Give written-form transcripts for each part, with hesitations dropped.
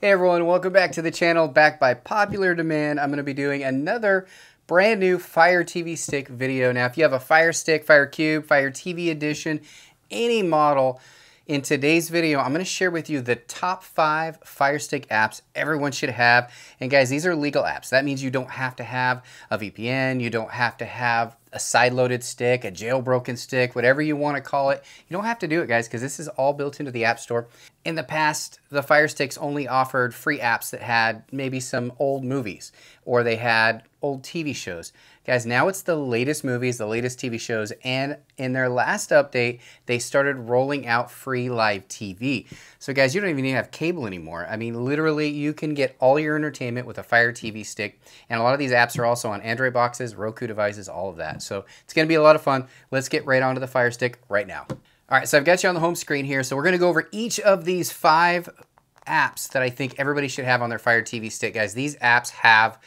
Hey everyone, welcome back to the channel. Back by popular demand, I'm going to be doing another brand new Fire TV Stick video. Now, if you have a Fire Stick, Fire Cube, Fire TV Edition, any model, in today's video, I'm going to share with you the top 5 Fire Stick apps everyone should have. And guys, these are legal apps. That means you don't have to have a VPN, you don't have to have a side-loaded stick, a jailbroken stick, whatever you want to call it. You don't have to do it, guys, because this is all built into the App Store. In the past, the Fire Sticks only offered free apps that had maybe some old movies, or they had old TV shows. Guys, now it's the latest movies, the latest TV shows, and in their last update, they started rolling out free live TV. So guys, you don't even need to have cable anymore. I mean, literally, you can get all your entertainment with a Fire TV Stick, and a lot of these apps are also on Android boxes, Roku devices, all of that. So it's going to be a lot of fun. Let's get right onto the Fire Stick right now. All right, so I've got you on the home screen here. So we're going to go over each of these 5 apps that I think everybody should have on their Fire TV Stick. Guys, these apps have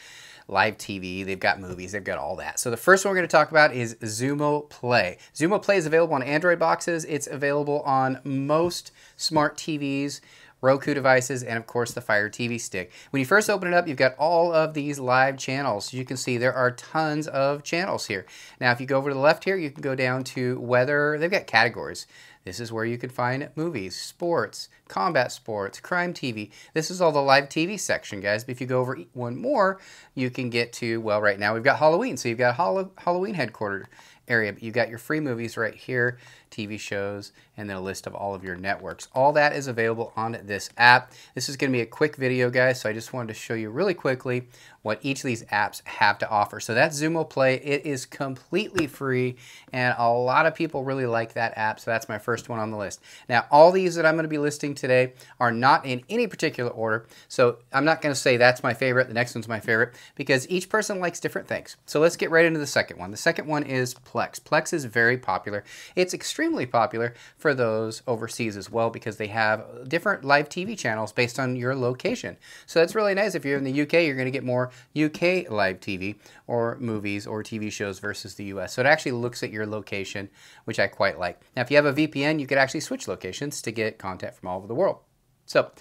live TV, they've got movies, they've got all that. So the first one we're going to talk about is Zumo Play. Zumo Play is available on Android boxes. It's available on most smart TVs, Roku devices, and of course the Fire TV Stick. When you first open it up, you've got all of these live channels. You can see there are tons of channels here. Now if you go over to the left here, you can go down to weather. They've got categories. This is where you can find movies, sports, combat sports, crime TV. This is all the live TV section, guys. But if you go over one more, you can get to, well, right now we've got Halloween. So you've got Halloween headquartered area. But you've got your free movies right here, TV shows, and then a list of all of your networks. All that is available on this app. This is going to be a quick video, guys, so I just wanted to show you really quickly what each of these apps have to offer. So that's Zumo Play. It is completely free, and a lot of people really like that app, so that's my first one on the list. Now, all these that I'm going to be listing today are not in any particular order, so I'm not going to say that's my favorite, the next one's my favorite, because each person likes different things. So let's get right into the second one. The second one is Plex. Plex is very popular. It's extremely popular for those overseas as well because they have different live TV channels based on your location. So that's really nice. If you're in the UK, you're going to get more UK live TV or movies or TV shows versus the US. So it actually looks at your location, which I quite like. Now, if you have a VPN, you could actually switch locations to get content from all over the world. So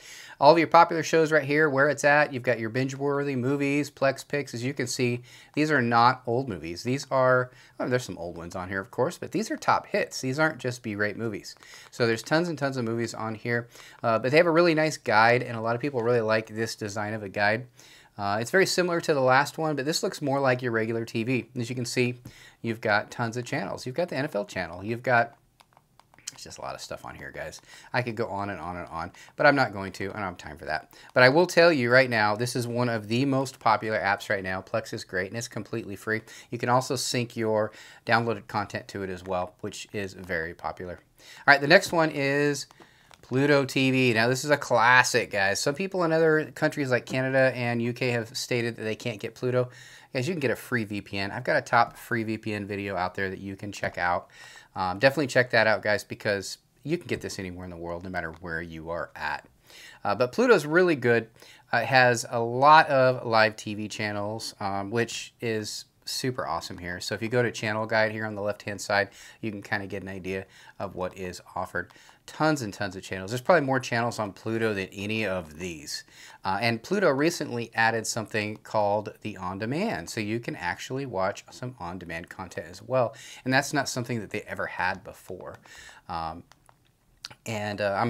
all of your popular shows right here, where it's at, you've got your binge-worthy movies, Plex picks. As you can see, these are not old movies. These are, oh, there's some old ones on here, of course, but these are top hits. These aren't just B-rate movies. So there's tons and tons of movies on here, but they have a really nice guide, and a lot of people really like this design of a guide. It's very similar to the last one, but this looks more like your regular TV. As you can see, you've got tons of channels. You've got the NFL channel. You've got, there's just a lot of stuff on here, guys. I could go on and on and on, but I'm not going to. I don't have time for that. But I will tell you right now, this is one of the most popular apps right now. Plex is great, and it's completely free. You can also sync your downloaded content to it as well, which is very popular. All right, the next one is Pluto TV. Now, this is a classic, guys. Some people in other countries like Canada and UK have stated that they can't get Pluto. Guys, you can get a free VPN. I've got a top free VPN video out there that you can check out. Definitely check that out, guys, because you can get this anywhere in the world, no matter where you are at. But Pluto's really good. It has a lot of live TV channels, which is super awesome here. So if you go to channel guide here on the left hand side, you can kind of get an idea of what is offered. Tons and tons of channels. There's probably more channels on Pluto than any of these. And Pluto recently added something called the on-demand. So you can actually watch some on-demand content as well. And that's not something that they ever had before. I'm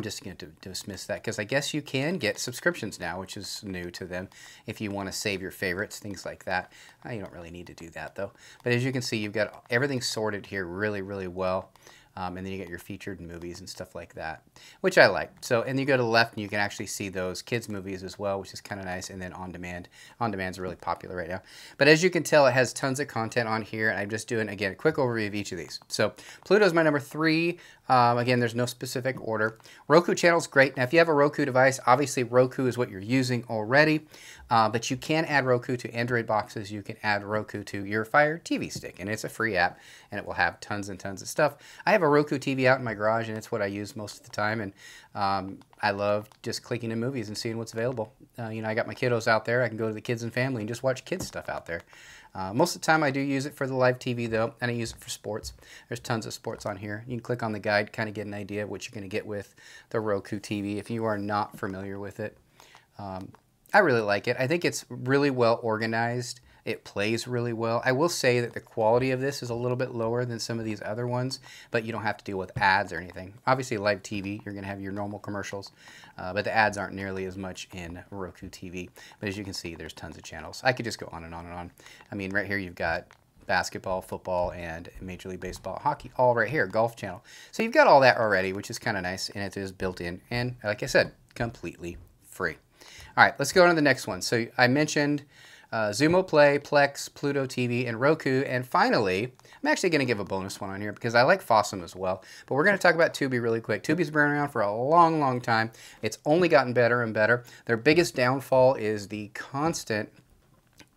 just going to dismiss that because I guess you can get subscriptions now, which is new to them, if you want to save your favorites, things like that. You don't really need to do that, though. But as you can see, you've got everything sorted here really, really well. And then you get your featured movies and stuff like that, which I like. So, and you go to the left and you can actually see those kids movies as well, which is kind of nice. And then on demand. On demand is really popular right now. But as you can tell, it has tons of content on here. And I'm just doing, again, a quick overview of each of these. So Pluto is my number 3. Again, there's no specific order. Roku channel's great. Now, if you have a Roku device, obviously Roku is what you're using already. But you can add Roku to Android boxes. You can add Roku to your Fire TV Stick. And it's a free app. And it will have tons and tons of stuff. I have a Roku TV out in my garage, and it's what I use most of the time. And I love just clicking in movies and seeing what's available. You know, I got my kiddos out there. I can go to the kids and family and just watch kids stuff out there. Most of the time I do use it for the live TV though, and I use it for sports. There's tons of sports on here. You can click on the guide, kind of get an idea of what you're going to get with the Roku TV if you are not familiar with it. I really like it. I think it's really well organized. It plays really well. I will say that the quality of this is a little bit lower than some of these other ones, but you don't have to deal with ads or anything. Obviously, live TV, you're going to have your normal commercials, but the ads aren't nearly as much in Roku TV. But as you can see, there's tons of channels. I could just go on and on and on. I mean, right here you've got basketball, football, and Major League Baseball, hockey, all right here, golf channel. So you've got all that already, which is kind of nice, and it is built in, and like I said, completely free. All right, let's go on to the next one. So I mentioned Zumo Play, Plex, Pluto TV, and Roku. And finally, I'm actually going to give a bonus one on here because I like Fossum as well. But we're going to talk about Tubi really quick. Tubi's been around for a long, long time. It's only gotten better and better. Their biggest downfall is the constant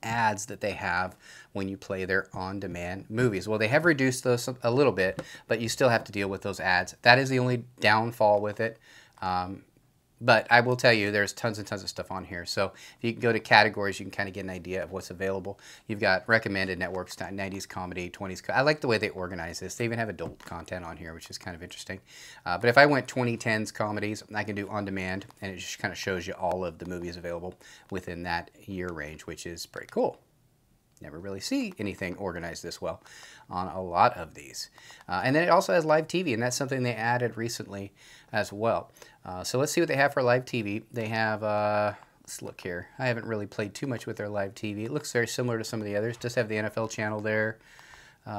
ads that they have when you play their on-demand movies. Well, they have reduced those a little bit, but you still have to deal with those ads. That is the only downfall with it. But I will tell you, there's tons and tons of stuff on here. So if you can go to categories, you can kind of get an idea of what's available. You've got recommended networks, 90s comedy, 20s. I like the way they organize this. They even have adult content on here, which is kind of interesting. But if I went 2010s comedies, I can do on demand, and it just kind of shows you all of the movies available within that year range, which is pretty cool. Never really see anything organized this well on a lot of these. And then it also has live TV, and that's something they added recently as well. So let's see what they have for live TV. They have, let's look here. I haven't really played too much with their live TV. It looks very similar to some of the others. Just have the NFL channel there,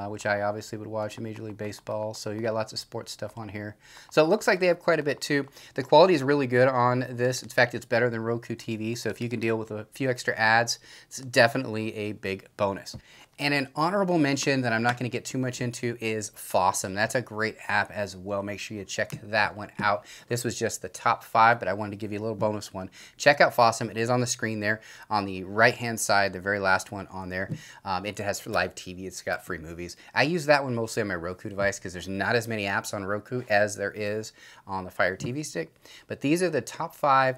which I obviously would watch in Major League Baseball. So you got lots of sports stuff on here. So it looks like they have quite a bit too. The quality is really good on this. In fact, it's better than Roku TV. So if you can deal with a few extra ads, it's definitely a big bonus. And an honorable mention that I'm not going to get too much into is Fossum. That's a great app as well. Make sure you check that one out. This was just the top 5, but I wanted to give you a little bonus one. Check out Fossum. It is on the screen there on the right-hand side, the very last one on there. It has live TV. It's got free movies. I use that one mostly on my Roku device because there's not as many apps on Roku as there is on the Fire TV Stick. But these are the top 5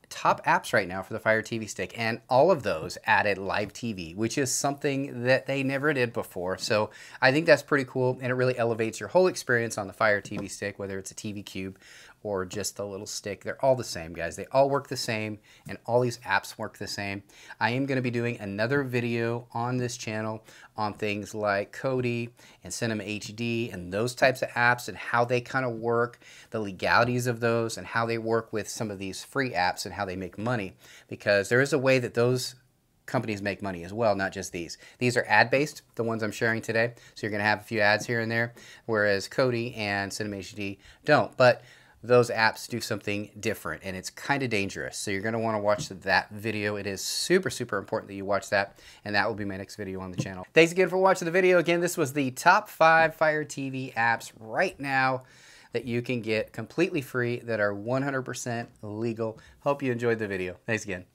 top apps right now for the Fire TV Stick, and all of those added live TV, which is something that they never did before. So I think that's pretty cool, and it really elevates your whole experience on the Fire TV Stick, whether it's a TV Cube or just the little stick. They're all the same, guys. They all work the same, and all these apps work the same. I am going to be doing another video on this channel on things like Kodi and Cinema HD and those types of apps and how they kind of work, the legalities of those, and how they work with some of these free apps and how they make money. Because there is a way that those companies make money as well, not just these. These are ad-based, the ones I'm sharing today. So you're going to have a few ads here and there, whereas Kodi and Cinema HD don't. But those apps do something different, and it's kind of dangerous. So you're going to want to watch that video. It is super, super important that you watch that, and that will be my next video on the channel. Thanks again for watching the video. Again, this was the top 5 Fire TV apps right now that you can get completely free that are 100% legal. Hope you enjoyed the video. Thanks again.